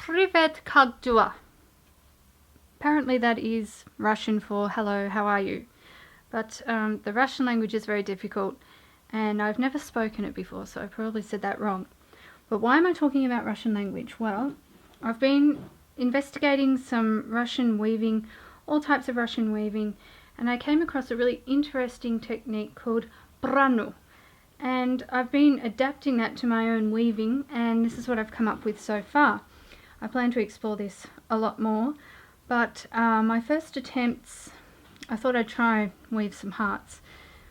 Privet как дела? Apparently that is Russian for hello, how are you? But the Russian language is very difficult and I've never spoken it before, so I probably said that wrong. But why am I talking about Russian language? Well, I've been investigating some Russian weaving, all types of Russian weaving, and I came across a really interesting technique called Branoe. And I've been adapting that to my own weaving, and this is what I've come up with so far. I plan to explore this a lot more, but my first attempts, I thought I'd try weave some hearts.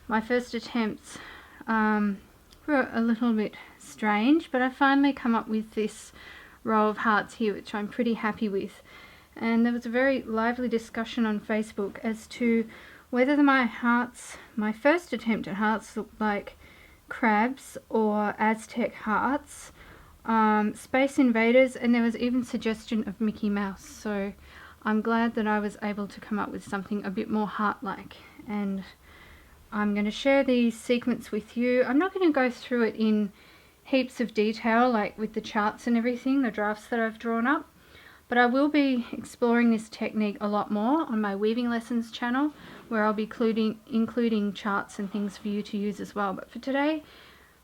My first attempts were a little bit strange, but I finally come up with this row of hearts here, which I'm pretty happy with. And there was a very lively discussion on Facebook as to whether my first attempt at hearts looked like crabs or Aztec hearts, Space Invaders, and there was even suggestion of Mickey Mouse. So I'm glad that I was able to come up with something a bit more heart-like, and I'm going to share the sequence with you. I'm not going to go through it in heaps of detail, like with the charts and everything, the drafts that I've drawn up, but I will be exploring this technique a lot more on my Weaving Lessons channel, where I'll be including charts and things for you to use as well. But for today,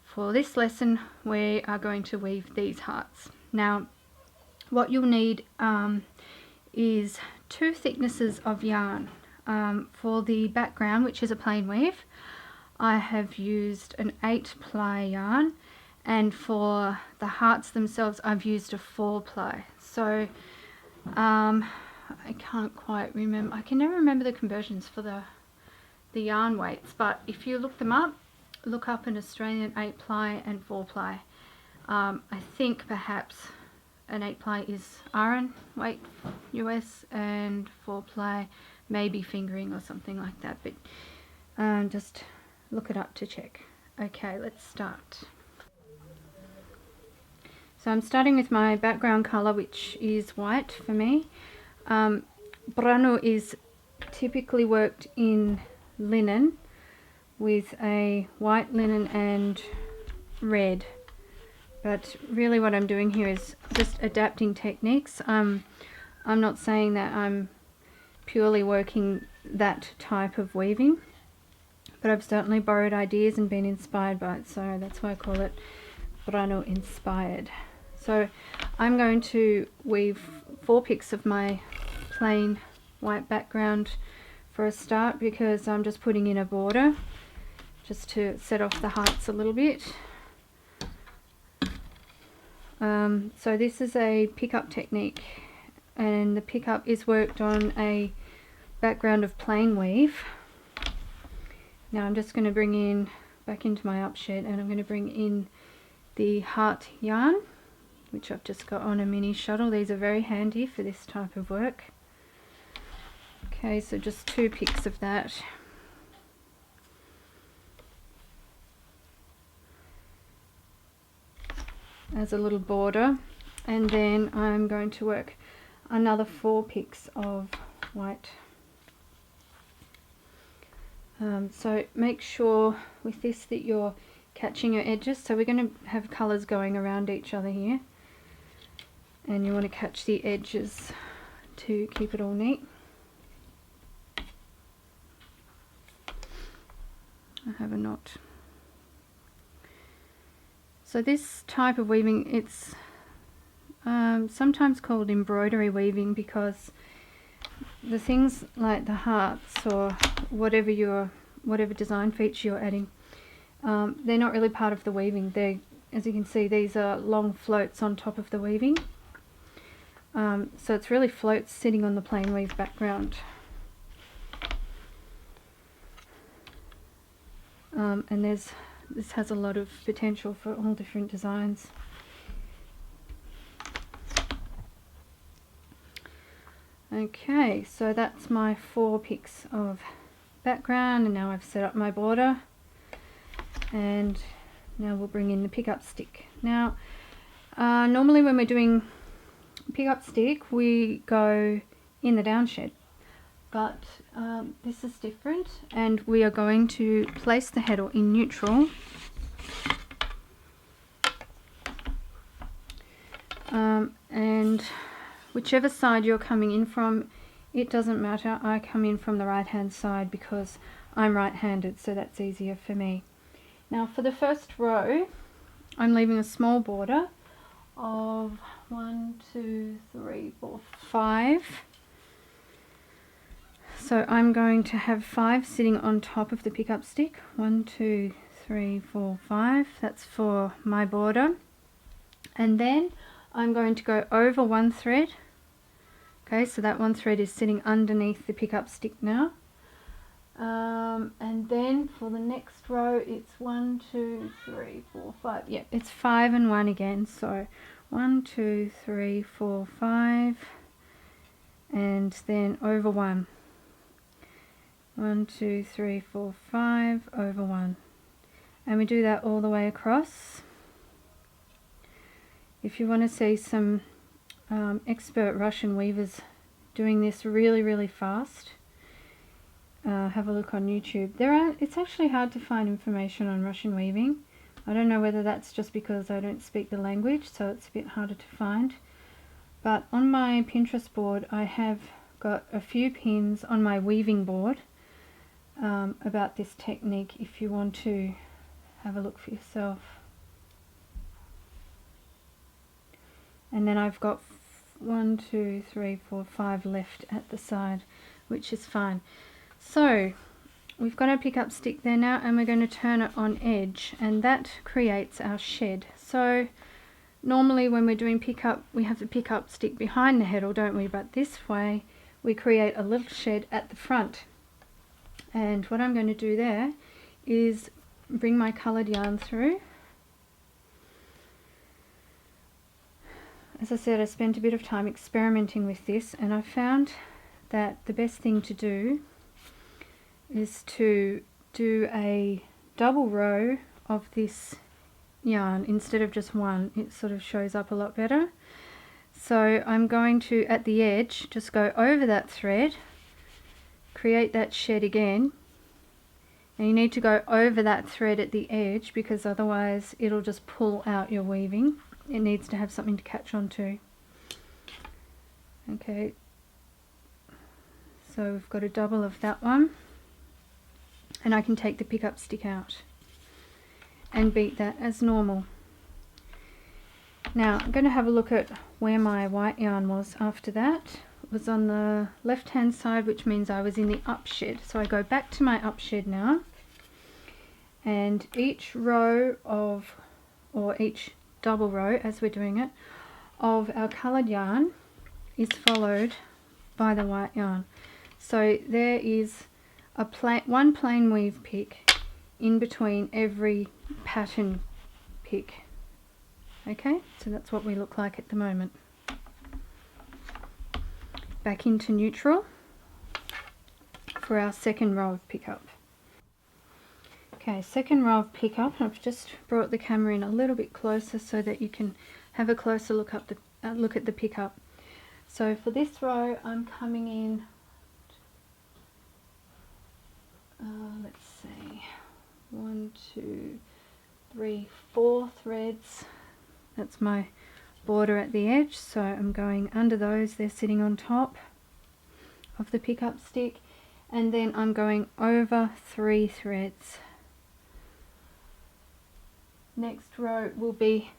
for this lesson, we are going to weave these hearts. Now, what you'll need is 2 thicknesses of yarn. For the background, which is a plain weave, I have used an 8-ply yarn, and for the hearts themselves I've used a 4-ply. So I can't quite remember, I can never remember the conversions for the yarn weights, but if you look them up, look up an Australian 8-ply and 4-ply. I think perhaps an 8-ply is Iron weight US and 4-ply maybe fingering or something like that, but just look it up to check. Okay, let's start. So I'm starting with my background colour, which is white for me. Branoe is typically worked in linen with a white linen and red, but really what I'm doing here is just adapting techniques. I'm not saying that I'm purely working that type of weaving, but I've certainly borrowed ideas and been inspired by it, so that's why I call it Branoe inspired. So I'm going to weave 4 picks of my plain white background for a start, because I'm just putting in a border just to set off the hearts a little bit. So this is a pickup technique, and the pickup is worked on a background of plain weave. Now I'm just going to bring in back into my upshed, and I'm going to bring in the heart yarn, which I've just got on a mini shuttle. These are very handy for this type of work. Okay, so just 2 picks of that. As a little border, and then I'm going to work another 4 picks of white. So make sure with this that you're catching your edges. So we're going to have colours going around each other here, and you want to catch the edges to keep it all neat. I have a knot. So this type of weaving, it's sometimes called embroidery weaving, because the things like the hearts or whatever design feature you're adding, they're not really part of the weaving. They, as you can see, these are long floats on top of the weaving. So it's really floats sitting on the plain weave background. And this has a lot of potential for all different designs. Okay, so that's my 4 picks of background, and now I've set up my border, and now we'll bring in the pickup stick. Now normally when we're doing pickup stick we go in the downshed, but this is different, and we are going to place the heddle in neutral and whichever side you're coming in from, it doesn't matter. I come in from the right hand side because I'm right-handed, so that's easier for me. Now for the first row, I'm leaving a small border of 1, 2, 3, 4, 5. So I'm going to have 5 sitting on top of the pickup stick. 1, 2, 3, 4, 5. That's for my border. And then I'm going to go over one thread. Okay, so that one thread is sitting underneath the pickup stick now. And then for the next row, it's 1, 2, 3, 4, 5. Yeah, it's 5 and 1 again. So 1, 2, 3, 4, 5, and then over 1. 1, 2, 3, 4, 5, over 1. And we do that all the way across. If you want to see some expert Russian weavers doing this really fast, have a look on YouTube. It's actually hard to find information on Russian weaving. I don't know whether that's just because I don't speak the language, so it's a bit harder to find. But on my Pinterest board, I have got a few pins on my weaving board about this technique if you want to have a look for yourself. And then I've got 1, 2, 3, 4, 5 left at the side, which is fine. So we've got our pickup stick there now, and we're going to turn it on edge, and that creates our shed. So normally when we're doing pickup, we have the pickup stick behind the heddle, don't we? But this way we create a little shed at the front. And what I'm going to do there is bring my coloured yarn through. As I said, I spent a bit of time experimenting with this, and I found that the best thing to do is to do a double row of this yarn instead of just one. It sort of shows up a lot better. So I'm going to, at the edge, just go over that thread, create that shed again, and you need to go over that thread at the edge because otherwise it'll just pull out your weaving. It needs to have something to catch on to. Okay, so we've got a double of that one, and I can take the pickup stick out and beat that as normal. Now I'm going to have a look at where my white yarn was after that. It was on the left hand side, which means I was in the up shed. So I go back to my up shed now, and each row of, or each double row as we're doing it, of our coloured yarn is followed by the white yarn. So there is one plain weave pick in between every pattern pick. Okay, so that's what we look like at the moment. Back into neutral for our second row of pickup. Okay, second row of pickup. I've just brought the camera in a little bit closer so that you can have a closer look at the pickup. So for this row, I'm coming in. Let's see, 1, 2, 3, 4 threads. That's my border at the edge, so I'm going under those. They're sitting on top of the pickup stick, and then I'm going over 3 threads. Next row will be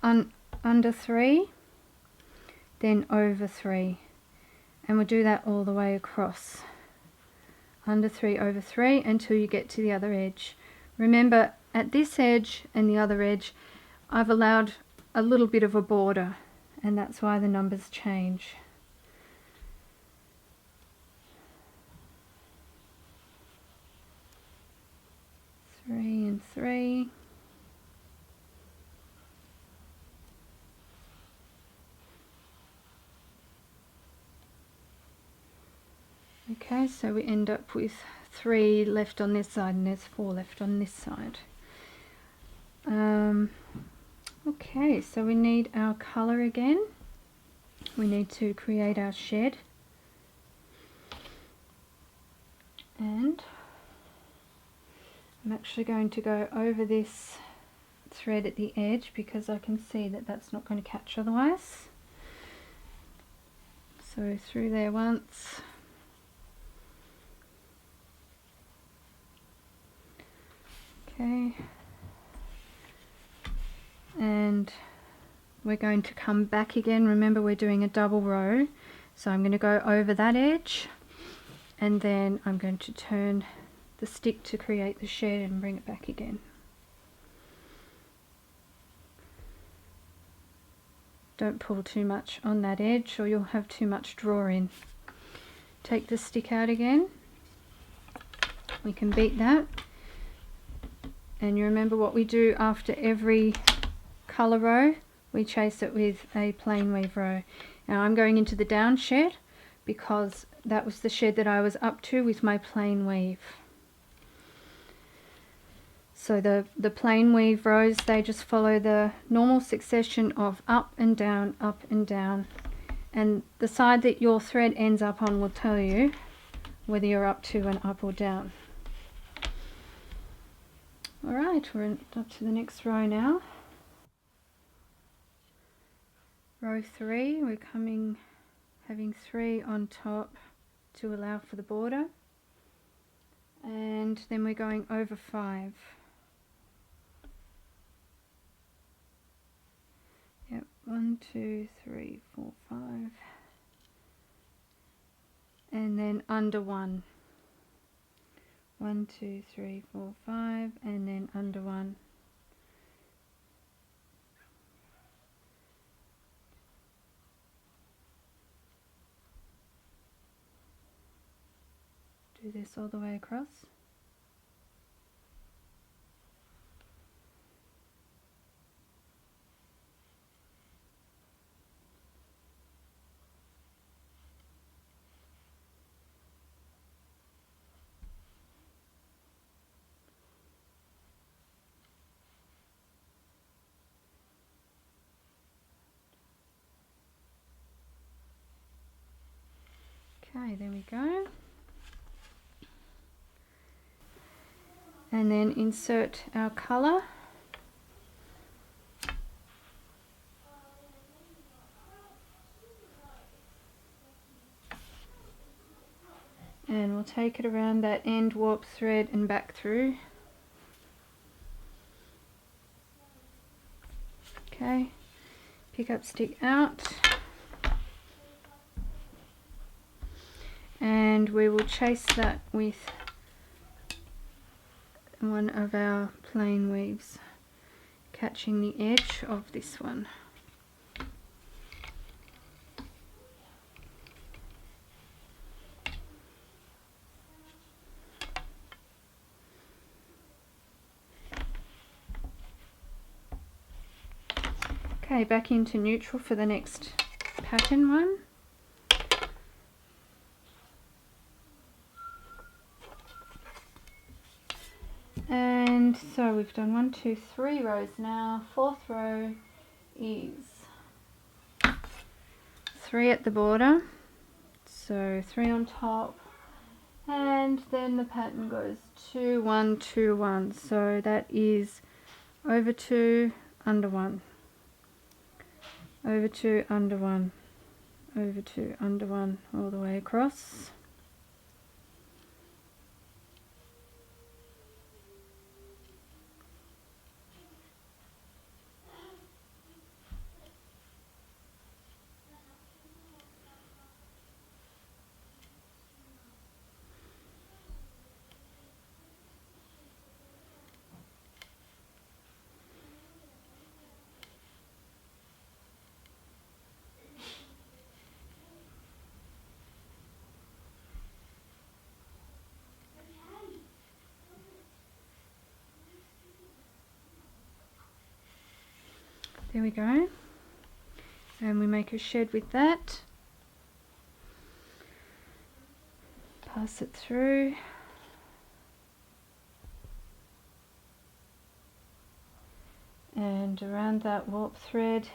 under 3, then over 3, and we'll do that all the way across. Under 3, over 3, until you get to the other edge. Remember, at this edge and the other edge, I've allowed a little bit of a border, and that's why the numbers change. Three and 3. Okay, so we end up with 3 left on this side, and there's 4 left on this side. Okay, so we need our colour again. We need to create our shed. And I'm actually going to go over this thread at the edge because I can see that that's not going to catch otherwise. So through there once. Okay. And we're going to come back again. Remember, we're doing a double row. So I'm going to go over that edge and then I'm going to turn the stick to create the shed and bring it back again. Don't pull too much on that edge or you'll have too much draw in. Take the stick out again. We can beat that. And you remember what we do after every colour row? We chase it with a plain weave row. Now I'm going into the down shed because that was the shed that I was up to with my plain weave. So the plain weave rows, they just follow the normal succession of up and down, and the side that your thread ends up on will tell you whether you're up to an up or down. Alright, we're up to the next row now. Row 3, we're having 3 on top to allow for the border, and then we're going over 5. Yep, 1, 2, 3, 4, 5, and then under 1. 1, 2, 3, 4, 5, and then under 1. Do this all the way across. Okay, there we go. And then insert our colour. And we'll take it around that end warp thread and back through. Okay, pick up stick out. And we will chase that with one of our plain weaves, catching the edge of this one. Okay, back into neutral for the next pattern one. And so we've done 1, 2, 3 rows now. 4th row is 3 at the border, so 3 on top, and then the pattern goes 2, 1, 2, 1. So that is over 2, under 1, over 2, under 1, over 2, under 1, all the way across. There we go, and we make a shed with that, pass it through, and around that warp thread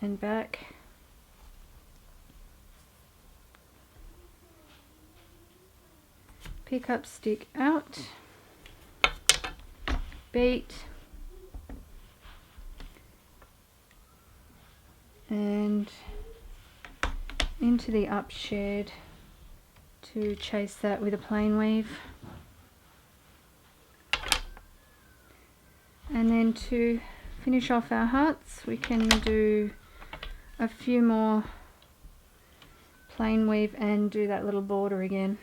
and back. Pick up stick out, beat, and into the up shed to chase that with a plain weave. And then to finish off our hearts, we can do a few more plain weave and do that little border again.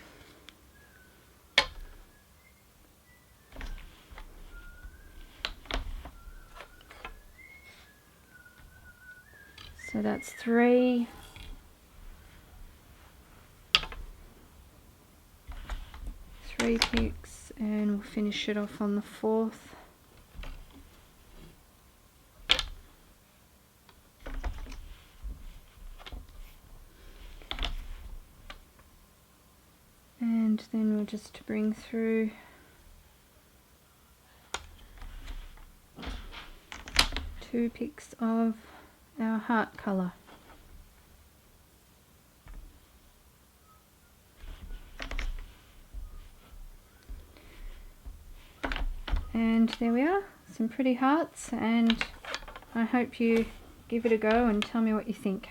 So that's 3. Picks, and we'll finish it off on the 4th. And then we'll just bring through 2 picks of our heart colour. And there we are, some pretty hearts, and I hope you give it a go and tell me what you think.